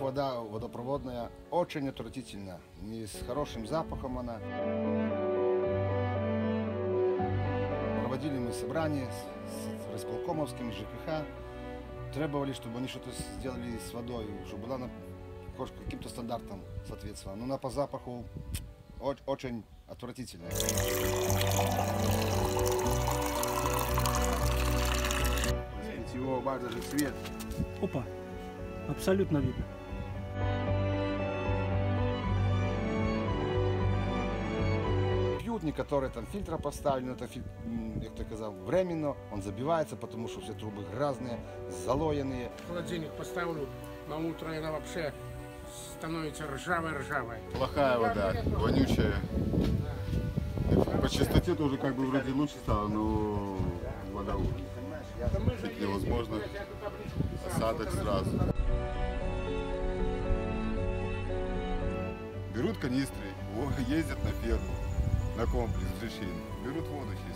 вода водопроводная очень отвратительная, не с хорошим запахом она. Проводили мы собрание с располкомовским, с ЖКХ, требовали, чтобы они что-то сделали с водой, чтобы была каким-то стандартам соответствовала. Но она по запаху очень отвратительная. Его бак, даже цвет. Опа, абсолютно видно. Пьют, некоторые там фильтра поставили, но это, як я сказал, временно, он забивается, потому что все трубы грязные, залоенные. Холодильник поставлю, на утро она вообще становится ржавая. Плохая вода, вонючая. По чистоте тоже как бы вроде лучше стало, но вода пить невозможно. Осадок сразу. Берут канистры, ездят на ферму, на комплекс в Жишин, берут воду чистить.